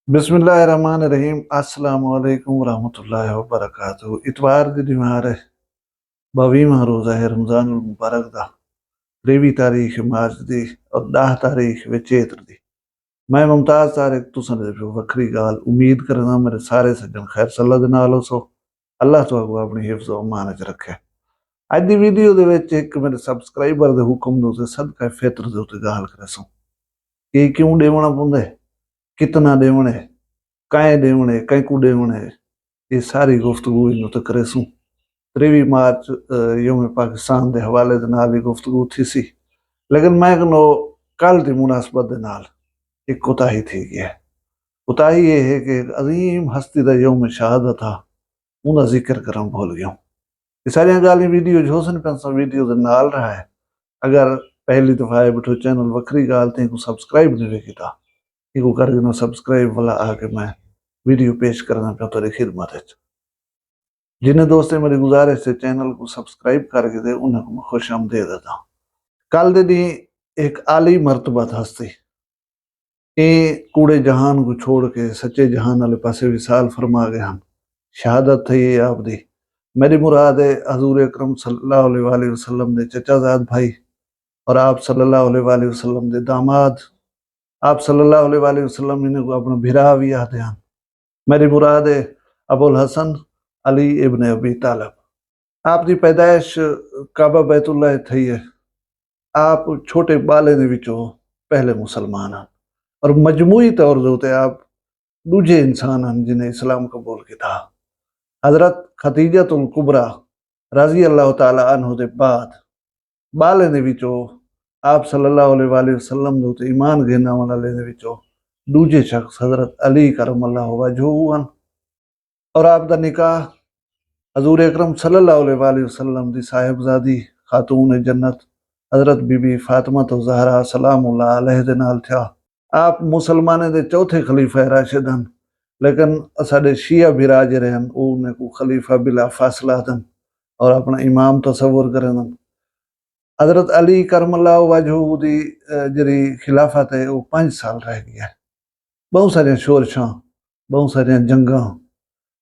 बिस्मिल्लाहिर्रहमानिर्रहीम अस्सलाम वालेकुम रहमतुल्लाहि व बरकातहू। इतवार दी दिमार है 22वां रोज़ा है रमज़ानुल मुबारक दा 23 तारीख मार्च दी और 10 तारीख विचेत्र दी। मैं मुमताज़ तारिक तुसां दे पियो वखरी गाल उम्मीद करना मेरे सारे सज्जन खैर सल्ला दे नाल सो अल्लाह तुहानू अपनी हिफ्ज़ व अमान च रखे। अज दी वीडियो दे विच एक मेरे सबसक्राइबर दे हुक्म दे उत्ते सदका फितर दे उत्ते गाल करसो कि क्यों देवना पुंदे, कितना देवने, काए देवणे, कंकू देवणे, ये सारी गुफ्तगू इन उत्ते करेसूं। 23 मार्च यौम पाकिस्तान दे हवाले दे नाल ही गुफ्तगू थी सी, लेकिन मैं कहनो कल दी मुनासबत दे नाल एक कोताही थी गई है। कोताही ये है कि एक अजीम हस्ती दा यौम शहादत था, उनका जिक्र करन भूल गया। ये सारियां गालियां वीडियो जो हुसन पेंसा वीडियो दे नाल रहा है। अगर पहली दफा आए बैठो चैनल वखरी गाल ते को सब्सक्राइब नहीं कीता, इको करके ना सब्सक्राइब वाला आके मैं वीडियो पेश करना पे तेरी खिदमत है। जिन्हें दोस्तें मेरी गुजारिश से चैनल को सब्सक्राइब करके दे उन्हें मैं खुश आमदीद देता हूँ। कल दे दी एक आली मर्तबत हस्ती ये कूड़े जहान को छोड़ के सच्चे जहान वाले पासे विसाल फरमा गए हम। शहादत थी ये आप दी। मेरी मुराद है हजूर अकरम सल्लल्लाहु अलैहि वसल्लम दे चचाजाद भाई और आप सल्लल्लाहु अलैहि वसल्लम दे दामाद, आप सल्लल्लाहु अलैहि वसल्लम इन्हें को अपना भिरा भी आते हैं। मेरी मुराद है अबुल हसन अली इब्न अबी तालिब। आपकी पैदाइश काबा बैतुल्लाह थी है। आप छोटे बाले दे विचों पहले मुसलमान हैं और मजमूई तौर दे उत्ते आप दूजे इंसान हैं जिन्हें इस्लाम कबूल किया। हजरत खदीजतुल कुबरा रजी अल्लाह तआला अन्हु दे बाद बाले दे विचों आप सल्लल्लाहु अलैहि वसल्लम दे उत्ते ईमान घेना वाले दे विचों दूजे शख्स हजरत अली करमल्लाहु वजहू हैं और आप दा निकाह हजूर अकरम सल्लल्लाहु अलैहि वसल्लम दी साहिबजादी खातून जन्नत हजरत बीबी फातिमा तो ज़हरा सलामुल्लाह अलैहा दे नाल था। आप मुसलमाने दे चौथे खलीफा राशिद हैं, लेकिन साडे शिया बिरा जिहड़े हैं उन्हें को खलीफा बिला फासला दन और अपना इमाम तसव्वुर करन। हजरत अली करमल्लाहु वजहू दी जिहड़ी खिलाफत है वो 5 साल रह गई है। बहुत सारियां शोरशां, बहुत सारियां जंगां।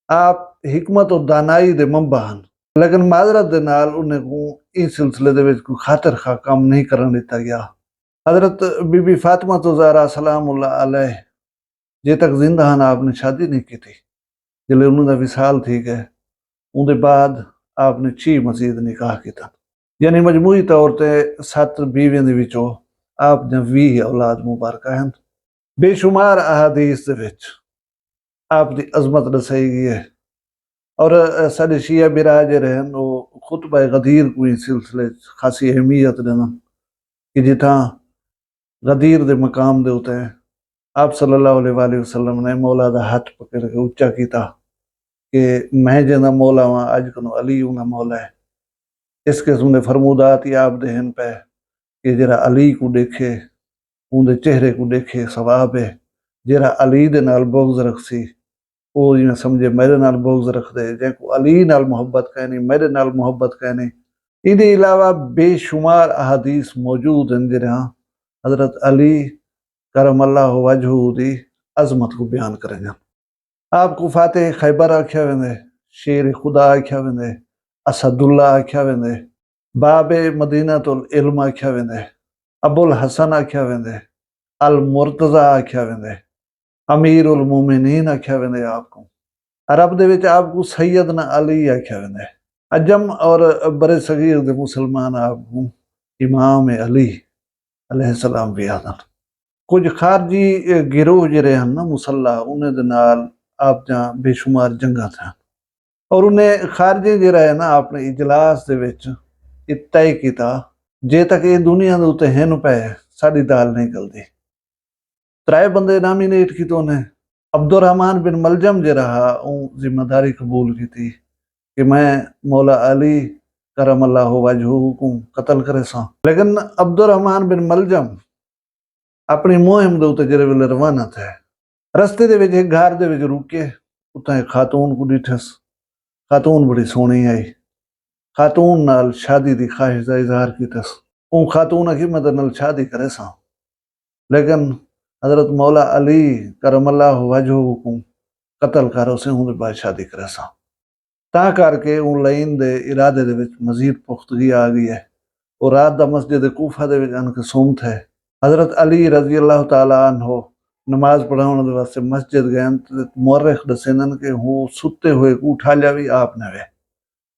आप हिकमत और दानाई दे मंबा हैं, लेकिन माजरत दे नाल उन्हें को इस सिलसिले दे विच कोई खातिर खा काम नहीं करन दिता गया। हजरत बीबी फातिमा तो ज़हरा सलामुल्लाह अलैह जे तक जिंदा हैं आपने शादी नहीं की थी। जिले उन्होंने विसाल थी गए उनके बाद आपने 6 मजीद निकाह किया, यानी मजमूई तौर ते 7 बीवियों दे विचों आप ने 20 औलाद मुबारक हैं। बेशुमार अहादीस दे विच आप दी अजमत दसाई गई है और साडे शिया बिरा जिहड़े हैं वो खुतबा गदीर को इस सिलसिले खासी अहमियत देना कि जिथा गदीर दे मकाम दे उत्ते आप सल्लल्लाहु अलैहि वसल्लम ने मौला दा हाथ पकड़ के उच्चा किया कि मैं जिहदा मौला वां अज कनो अली उना मौला है। इस किस्म दे फरमूदात आप देहन पे कि जरा अली को देखे उनके चेहरे को देखे सवाब है। जरा अली दे नाल बुग़्ज़ रखसी वो जिवें समझे मेरे नाल बुग़्ज़ रख दे, जैको अली नाल मुहब्बत कहनी मेरे नाल मुहब्बत कहनी। इहदे अलावा बेशुमार अहादीस मौजूद हैं जिहड़ियां हजरत अली करमल्लाहु वजहू दी अजमत को बयान करेंगे। आपको फातेह खैबर आख्या वेंदे, शेर खुदा आख्या वेंदे, असदुल्ला आख्या वेंदे, बाबे मदीनतुल इल्म आख्या वेंदे, अबुल हसन आख्या वेंदे, अल मुर्तज़ा आख्या वेंदे, अमीरुल मोमिनीन आख्या वेंदे। आपको अरब दे विच आपको सैयदना अली आख्या वेंदे। अजम और बरे सगीर दे मुसलमान आपको इमाम अली अलैहिस्सलाम भी आदन। कुछ खारजी गिरोह जिहड़े हैं ना मुसल्ला उन्हें दे नाल आप जहाँ बेशुमार जंगा था और उन्हें खारजी जिहड़ा है ना अपने इजलास दे विच तय किया जे तक ये दुनिया दे उत्ते हैं पे साडी दाल नहीं गलदी। 3 बंदे नामिनेट किए उन्हें। अब्दुर्रहमान बिन मलजम जिहड़ा वो जिम्मेदारी कबूल की थी कि मैं मौला अली करमल्लाहु वजहू को कत्ल करे सा, लेकिन अब्दुर्रहमान बिन मलजम अपनी मुहिम दे उत्ते जिहड़े वेले रवाना थे रस्ते दे विच एक घर दे विच रुके उत्थे एक खातून को डिठस। खातून बड़ी सोहनी आई। खातून नाल शादी दी ख्वाहिश दा इजहार कीतस। उन खातून की मदद नाल शादी करे सा, लेकिन حضرت مولا علی کرم اللہ وجہہ کو قتل کر اسے ہوں بادشاہ دی کرے سا تا کر کے ان لائن دے ارادے دے وچ مزید پختگی آ گئی ہے اور رات دا مسجد کوفہ دے وچ ان کے سومت ہے حضرت علی رضی اللہ تعالیٰ عنہ نماز پڑھاؤن دے واسطے مسجد گئے مورخ دسینن کہ وہ ستے ہوئے کو اٹھا لیا بھی آپ نے وے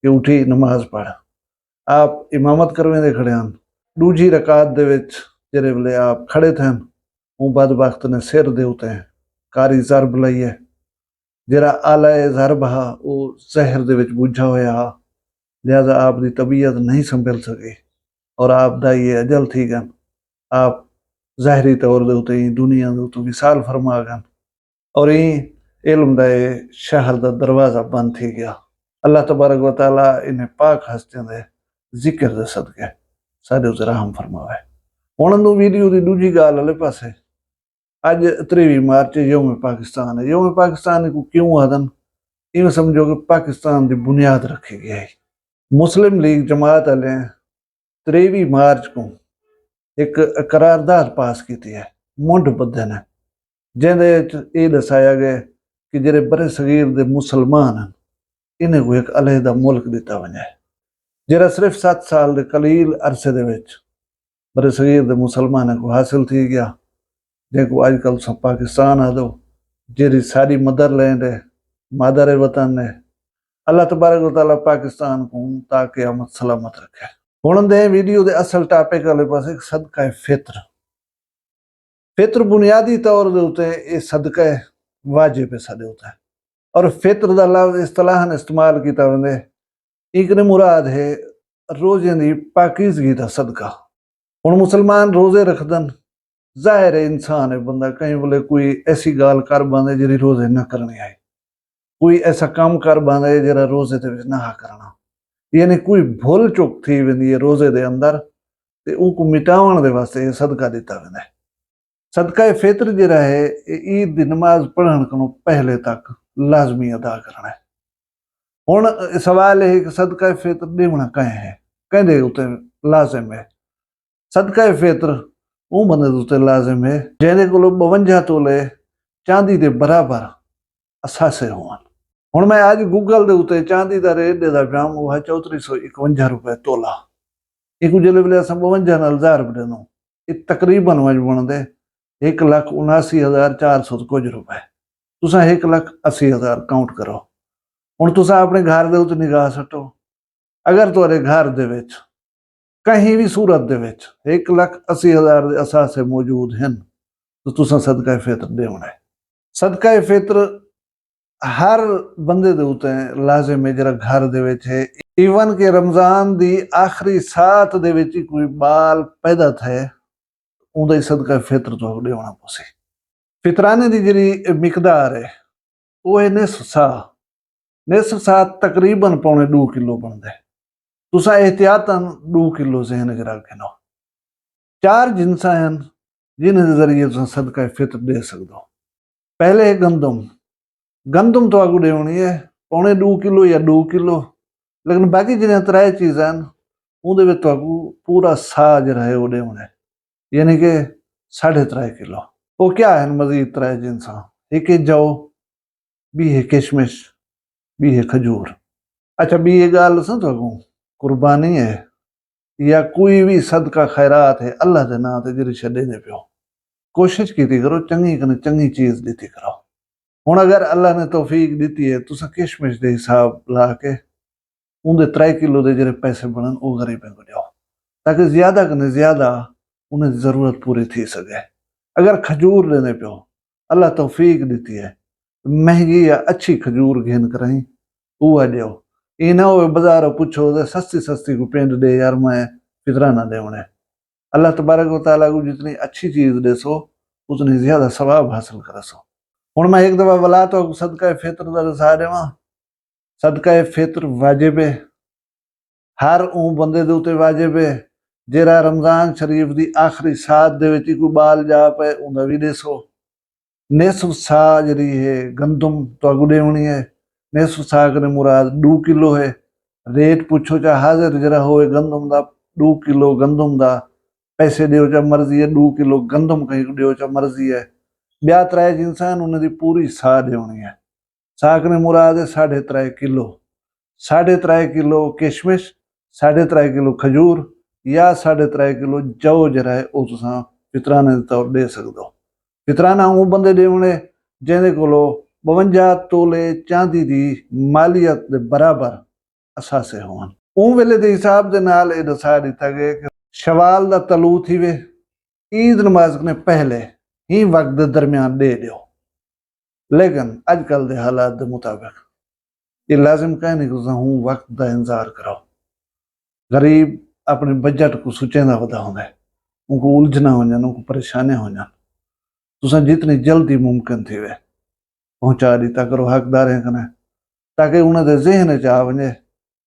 کہ اٹھی نماز پڑھ آپ امامت کرویں دے کھڑے ہیں دوجی رکعت دے وچ جڑے ویلے آپ کھڑے تھے وہ بدبخت نے سر دے اتے ہیں کاری ضرب لئی ہے جڑا آلہ ضرب ہا وہ زہر دے وچ بجھا ہویا ہا لہذا آپ دی طبیعت نہیں سنبھل سکی اور آپ دا یہ اجل تھی گن آپ ظاہری طور دے اتے ہی دنیا دے اتے وصال فرما گن اور ہی علم دا شہر دا دروازہ بند تھی گیا اللہ تبارک و تعالیٰ انہیں پاک ہستیاں دے ذکر دے صدقے سارے اسے رحم فرماوے ہن دو ویڈیو دی دوجی گال والے پاسے اج 23 مارچ یوم پاکستان ہے یوم پاکستان کو کیوں آدن یہ سمجھو کہ پاکستان دی بنیاد رکھی گئی ہے مسلم لیگ جماعت والے 23 مارچ کو ایک قرارداد پاس کی ہے منڈ بدھے نے جن یہ دسایا گیا کہ جڑے برے صغیر دے مسلمان ہیں انہیں کو ایک علیحدہ ملک دیتا وجہ ہے جڑا صرف 7 سال دے قلیل عرصے دے وچ برے صغیر دے مسلمانوں کو حاصل تھی گیا جن کو آج کل سب پاکستان آ دو جیری ساری مدر لینڈ ہے مادر وطن ہے اللہ تبارک و تعالیٰ پاکستان کو تا قیامت سلامت رکھے ہن دے ویڈیو دے اصل ٹاپک والے پاس ایک صدقہ فطر بنیادی طور دے ہوتے یہ صدقہ واجب ہے صدقہ ہوتا ہے اور فطر دا لفظ اصطلاحاً استعمال کیتا وندے ایک نے مراد ہے روزے دی پاکیزگی دا صدقہ ہن مسلمان روزے رکھدن ظاہر ہے انسان ہے بندہ کہیں بولے کوئی ایسی گال کر باندھے جڑی روزے نہ کرنی آئے کوئی ایسا کام کر باندھے جڑا روزے دے وچ نہ کرنا یعنی کوئی بھول چک تھی ویندی ہے روزے دے اندر تے ان کو مٹاون دے واسطے یہ صدقہ دیتا ویندا ہے صدقہ فطر جڑا ہے عید دی نماز پڑھن کو پہلے تک لازمی ادا کرنا ہے ہن سوال ہے کہ صدقہ فطر دیونا کہیں ہے کہندے اوتے لازم ہے صدقہ فطر وہ بندے دوتے لازم ہے جہنے کو 52 تولے چاندی دے برابر اثاثے ہون ہن میں آج گوگل دے اوتے چاندی دا ریٹ دے دا جام وہ 3451 روپے تولا ایک جلے ویلے اساں 52 نال 1000 روپے نو یہ تقریباً وج بندے 1,79,400 کچھ روپے تساں 1,80,000 کاؤنٹ کرو ہن تساں اپنے گھر دے اوتے نگاہ سٹو اگر تہاڈے گھر دے وچ کہیں بھی صورت دے وچ 1,80,000 دے اثاثے موجود ہیں تو تساں صدقہ فطر دیونا ہے صدقہ فطر ہر بندے دے اوتے لازم ہے جڑا گھر دے وچ ہے ایون کہ رمضان دی آخری سات دے وچ کوئی بال پیدا تھے اون دا صدقہ فطر تو دیونا پوسی فطرانے دی جڑی مقدار ہے وہ ہے نصف سا تقریباً 2.25 کلو بندا ہے تساں احتیاطاً 2 کلو ذہن چ رکھ گنو 4 جنساں ہیں جن کے ذریعے تساں صدقہ فطر دے سکدو پہلے ہے گندم تو آگو دیونی ہے 2.25 کلو یا 2 کلو لیکن باقی جنہیں 3 چیزیں ہیں اون دے وچ تو پورا سا جڑا ہے وہ دیونا ہے یعنی کہ 3.5 کلو وہ کیا ہے مزید 3 جنساں ایک ہے جو بھی ہے کشمش بھی ہے کھجور اچھا بھی یہ گال سن تو قربانی ہے یا کوئی بھی صدقہ خیرات ہے اللہ دے نام تے جڑی چھڈے نے پیو کوشش کیتی کرو چنگی کنے چنگی چیز دیتی کرو ہن اگر اللہ نے توفیق دیتی ہے تساں کشمش دے حساب لا کے اون دے 3 کلو دے جڑے پیسے بنن او غریباں کو دیو تاکہ زیادہ کنے زیادہ انہیں ضرورت پوری تھی سکے اگر کھجور لینے پیو اللہ توفیق دیتی ہے مہنگی یا اچھی کھجور گھن کریں وہ دیو یہ نہ ہوئے بازاروں پوچھو دے سستی کو پینڈ دے یار میں فطرانہ دے ہونے اللہ تبارک و تعالیٰ کو جتنی اچھی چیز دے سو اتنی زیادہ ثواب حاصل کر سو ہن میں ایک دفعہ بلا تو صدقہ فطر دا دسا دیواں صدقہ فطر واجب ہے ہر اون بندے دے اوتے واجب ہے جیڑا رمضان شریف دی آخری سات دے وچ کوئی بال جا پے اوندا وی دسو نصف سا جڑی ہے گندم تو اگو دیونی ہے نصف سا کنے مراد 2 کلو ہے ریٹ پوچھو چا حاضر جڑا ہوئے گندم دا 2 کلو گندم دا پیسے دیو چا مرضی ہے 2 کلو گندم کہیں دیو چا مرضی ہے ब्याह 3 इंसान उन्हें दी पूरी साह देनी है। साह ने मुराद है 3.5 किलो, 3.5 किलो किशमिश, 3.5 किलो खजूर या 3.5 किलो जौ जरा है वो तुसां फितराने दे तौर दे सकदे हो। फितराना वो बंदे देवणे जिहदे कोलो 52 तोले चांदी दी मालियत दे बराबर असासे होवन। उन वेले दे हिसाब दे नाल ये दसा दिता गया कि शवाल दा तलू थीवे, ईद नमाज ने पहले ही वक्त दे दरमियान दे दियो। लेकिन अजकल दे हालात दे मुताबिक ये लाजिम कहने कि तुसां हूं वक्त दा इंतजार करो। गरीब अपने बजट को सुचेंदा वधा होंदा है, उनको उलझना हो जान, उनको परेशानियां हो जान, तुसां जितनी जल्दी मुमकिन थीवे पहुंचा दिता करो हकदारें कने, ताकि उन्हें दे ज़हन च आ वञे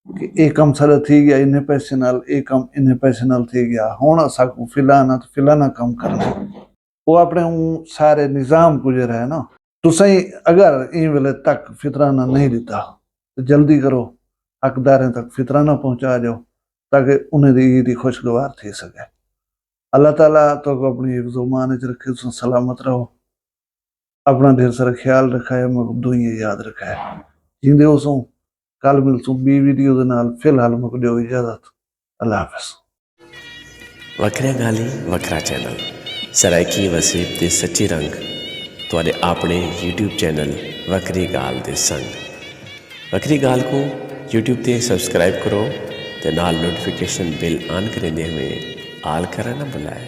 कि ये कम सारा थी गया इन्ने पैसे नाल, ये कम इन्ने पैसे नाल थी गया, हुण असां फिलाना तो फिलाना कम करना। वो अपने सारे निज़ाम को जो है ना, तुसां अगर इन वेले तक फितराना नहीं दिता तो जल्दी करो हकदारें तक फितराना पहुंचा जाओ, ताकि उन्हें दी ईद खुशगवार थी सके। अल्लाह ताला तो अपनी हिफ्ज़-ओ-मान च रखे, तुसां सलामत रहो, अपना ढेर सारा ख्याल रखा है, मैं दुआएं याद रखा है। जिंदे उसों कल मिलसूं बी वीडियो दे नाल, फिलहाल मुझे दियो इजाजत। अल्लाह हाफिज़। वखरिया गाली वखरा चैनल सराइकी वसीब दे सच्चे रंग तुहाडे अपने यूट्यूब चैनल वखरी गाल दे संग। वखरी गाल को यूट्यूब ते सब्सक्राइब करो ते नाल नोटिफिकेशन बिल ऑन करेंदे हुए आल करना ना भुलाए।